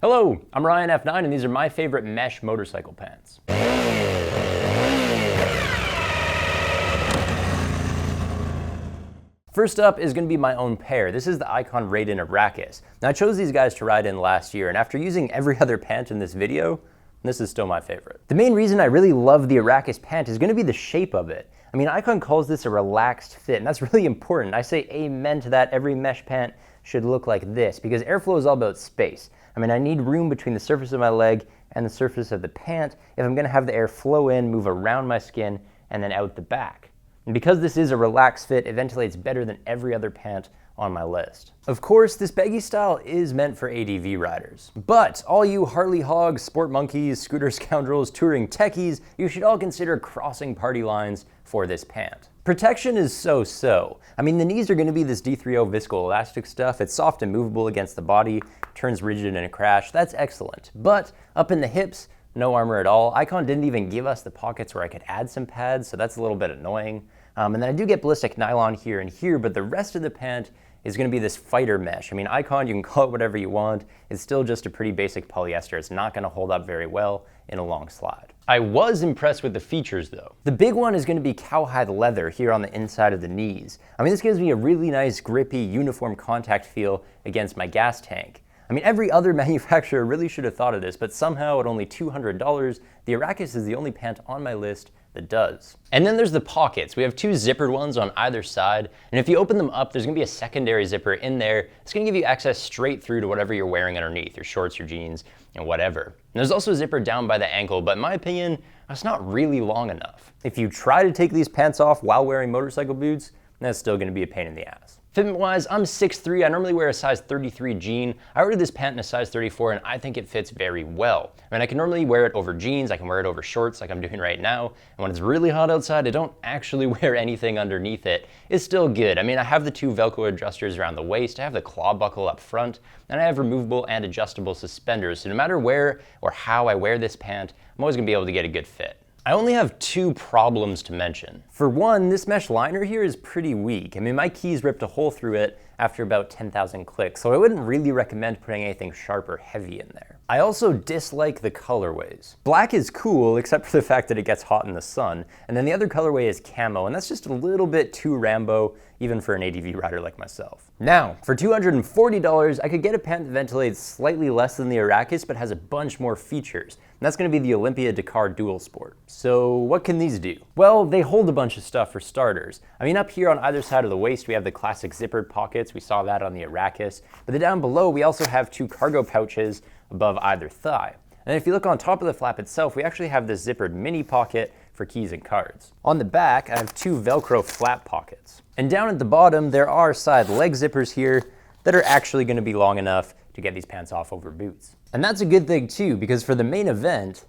Hello, I'm Ryan F9 and these are my favorite mesh motorcycle pants. First up is going to be my own pair. This is the Icon Raiden Arrakis. Now I chose these guys to ride in last year, and after using every other pant in this video, this is still my favorite. The main reason I really love the Arrakis pant is going to be the shape of it. I mean, Icon calls this a relaxed fit, and that's really important. I say amen to that. Every mesh pant should look like this, because airflow is all about space. I mean, I need room between the surface of my leg and the surface of the pant if I'm going to have the air flow in, move around my skin, and then out the back. And because this is a relaxed fit, it ventilates better than every other pant on my list. Of course, this baggy style is meant for ADV riders. But all you Harley hogs, sport monkeys, scooter scoundrels, touring techies, you should all consider crossing party lines for this pant. Protection is so-so. I mean, the knees are going to be this D3O viscoelastic stuff. It's soft and movable against the body, turns rigid in a crash. That's excellent. But up in the hips, no armor at all. Icon didn't even give us the pockets where I could add some pads, so that's a little bit annoying. And then I do get ballistic nylon here and here, but the rest of the pant is going to be this fighter mesh. I mean, Icon, you can call it whatever you want. It's still just a pretty basic polyester. It's not going to hold up very well in a long slide. I was impressed with the features though. The big one is going to be cowhide leather here on the inside of the knees. I mean, this gives me a really nice grippy uniform contact feel against my gas tank. I mean, every other manufacturer really should have thought of this, but somehow at only $200, the Arrakis is the only pant on my list that does. And then there's the pockets. We have two zippered ones on either side, and if you open them up, there's gonna be a secondary zipper in there. It's gonna give you access straight through to whatever you're wearing underneath, your shorts, your jeans, and whatever. And there's also a zipper down by the ankle, but in my opinion, that's not really long enough. If you try to take these pants off while wearing motorcycle boots, that's still gonna be a pain in the ass. Fitment-wise, I'm 6'3", I normally wear a size 33 jean. I ordered this pant in a size 34 and I think it fits very well. I mean, I can normally wear it over jeans, I can wear it over shorts like I'm doing right now, and when it's really hot outside, I don't actually wear anything underneath it. It's still good. I mean, I have the two Velcro adjusters around the waist, I have the claw buckle up front, and I have removable and adjustable suspenders, so no matter where or how I wear this pant, I'm always gonna be able to get a good fit. I only have two problems to mention. For one, this mesh liner here is pretty weak. I mean, my keys ripped a hole through it after about 10,000 clicks, so I wouldn't really recommend putting anything sharp or heavy in there. I also dislike the colorways. Black is cool, except for the fact that it gets hot in the sun, and then the other colorway is camo, and that's just a little bit too Rambo, even for an ADV rider like myself. Now, for $240, I could get a pant that ventilates slightly less than the Arrakis, but has a bunch more features. And that's gonna be the Olympia Dakar Dual Sport. So what can these do? Well, they hold a bunch of stuff for starters. I mean, up here on either side of the waist, we have the classic zippered pockets. We saw that on the Arrakis. But then down below, we also have two cargo pouches above either thigh. And if you look on top of the flap itself, we actually have this zippered mini pocket for keys and cards. On the back, I have two Velcro flap pockets. And down at the bottom, there are side leg zippers here that are actually gonna be long enough to get these pants off over boots. And that's a good thing too, because for the main event,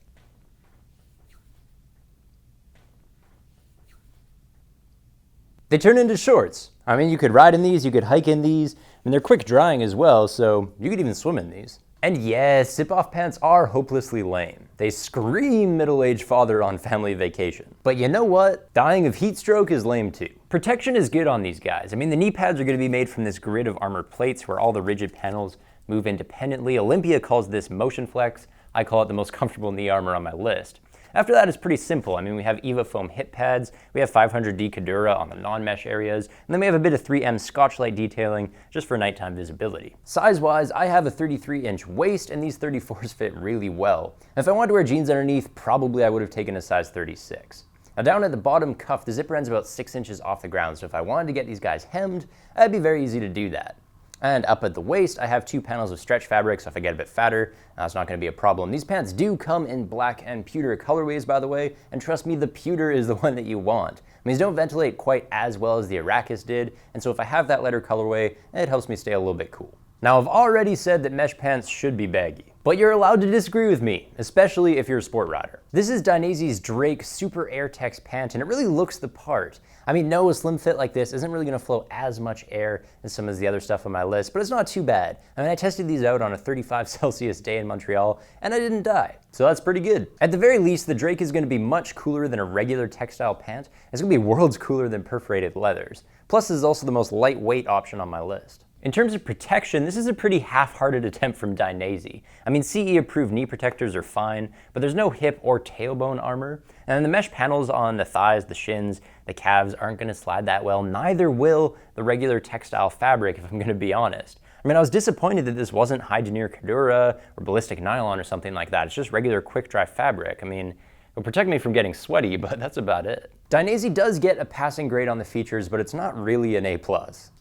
they turn into shorts. I mean, you could ride in these, you could hike in these, and they're quick drying as well, so you could even swim in these. And yes, zip-off pants are hopelessly lame. They scream middle-aged father on family vacation. But you know what? Dying of heat stroke is lame too. Protection is good on these guys. I mean, the knee pads are gonna be made from this grid of armor plates where all the rigid panels move independently. Olympia calls this motion flex. I call it the most comfortable knee armor on my list. After that, it's pretty simple. I mean, we have EVA foam hip pads, we have 500D Kadura on the non-mesh areas, and then we have a bit of 3M Scotchlite detailing just for nighttime visibility. Size-wise, I have a 33-inch waist, and these 34s fit really well. If I wanted to wear jeans underneath, probably I would have taken a size 36. Now down at the bottom cuff, the zipper ends about 6 inches off the ground, so if I wanted to get these guys hemmed, it'd be very easy to do that. And up at the waist, I have two panels of stretch fabric, so if I get a bit fatter, that's not gonna be a problem. These pants do come in black and pewter colorways, by the way, and trust me, the pewter is the one that you want. I mean, these don't ventilate quite as well as the Arrakis did, and so if I have that leather colorway, it helps me stay a little bit cool. Now, I've already said that mesh pants should be baggy, but you're allowed to disagree with me, especially if you're a sport rider. This is Dainesi's Drake Super Airtex pant, and it really looks the part. I mean, no, a slim fit like this isn't really gonna flow as much air as some of the other stuff on my list, but it's not too bad. I mean, I tested these out on a 35 Celsius day in Montreal, and I didn't die, so that's pretty good. At the very least, the Drake is gonna be much cooler than a regular textile pant. It's gonna be worlds cooler than perforated leathers. Plus, this is also the most lightweight option on my list. In terms of protection, this is a pretty half-hearted attempt from Dainese. I mean, CE-approved knee protectors are fine, but there's no hip or tailbone armor, and the mesh panels on the thighs, the shins, the calves aren't going to slide that well. Neither will the regular textile fabric, if I'm going to be honest. I mean, I was disappointed that this wasn't high denier Cordura or ballistic nylon or something like that. It's just regular quick-dry fabric. I mean, it'll protect me from getting sweaty, but that's about it. Dainese does get a passing grade on the features, but it's not really an A+.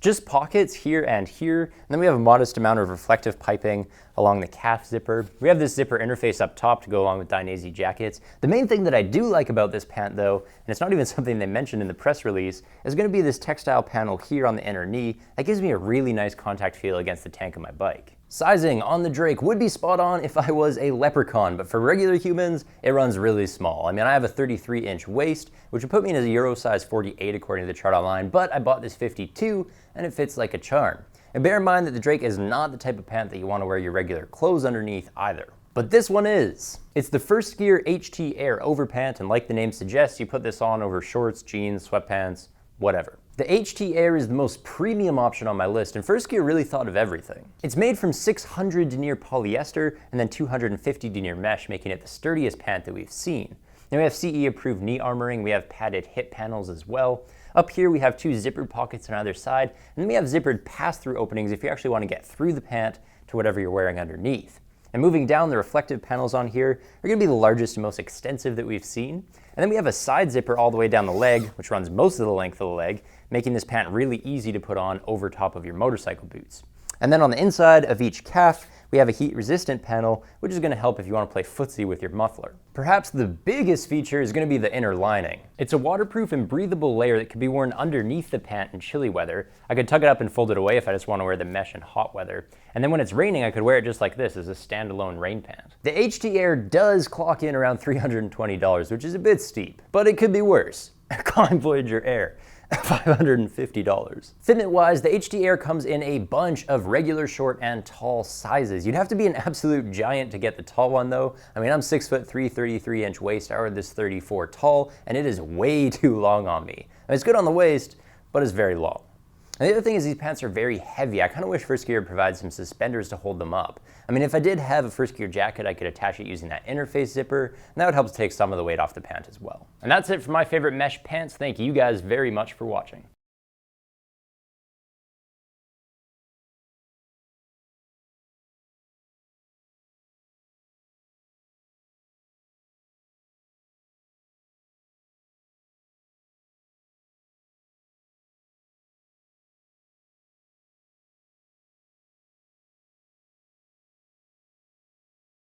Just pockets here and here, and then we have a modest amount of reflective piping along the calf zipper. We have this zipper interface up top to go along with Dainese jackets. The main thing that I do like about this pant though, and it's not even something they mentioned in the press release, is going to be this textile panel here on the inner knee. That gives me a really nice contact feel against the tank of my bike. Sizing on the Drake would be spot on if I was a leprechaun, but for regular humans, it runs really small. I mean, I have a 33-inch waist, which would put me in a Euro size 48 according to the chart online, but I bought this 52, and it fits like a charm. And bear in mind that the Drake is not the type of pant that you want to wear your regular clothes underneath either. But this one is. It's the First Gear HT Air Overpant, and like the name suggests, you put this on over shorts, jeans, sweatpants, whatever. The HT Air is the most premium option on my list, and First Gear really thought of everything. It's made from 600 denier polyester and then 250 denier mesh, making it the sturdiest pant that we've seen. Now we have CE-approved knee armoring, we have padded hip panels as well. Up here we have two zippered pockets on either side, and then we have zippered pass-through openings if you actually want to get through the pant to whatever you're wearing underneath. And moving down, the reflective panels on here are going to be the largest and most extensive that we've seen. And then we have a side zipper all the way down the leg, which runs most of the length of the leg, making this pant really easy to put on over top of your motorcycle boots. And then on the inside of each calf, we have a heat-resistant panel, which is going to help if you want to play footsie with your muffler. Perhaps the biggest feature is going to be the inner lining. It's a waterproof and breathable layer that can be worn underneath the pant in chilly weather. I could tuck it up and fold it away if I just want to wear the mesh in hot weather. And then when it's raining, I could wear it just like this as a standalone rain pant. The HT Air does clock in around $320, which is a bit steep, but it could be worse. Climb Voyager Air. $550. Fitment-wise, the HT Air comes in a bunch of regular, short, and tall sizes. You'd have to be an absolute giant to get the tall one though. I mean, I'm 6'3", 33-inch waist. I wear this 34 tall, and it is way too long on me. I mean, it's good on the waist, but it's very long. And the other thing is these pants are very heavy. I kind of wish First Gear provided some suspenders to hold them up. I mean, if I did have a First Gear jacket, I could attach it using that interface zipper, and that would help to take some of the weight off the pant as well. And that's it for my favorite mesh pants. Thank you guys very much for watching.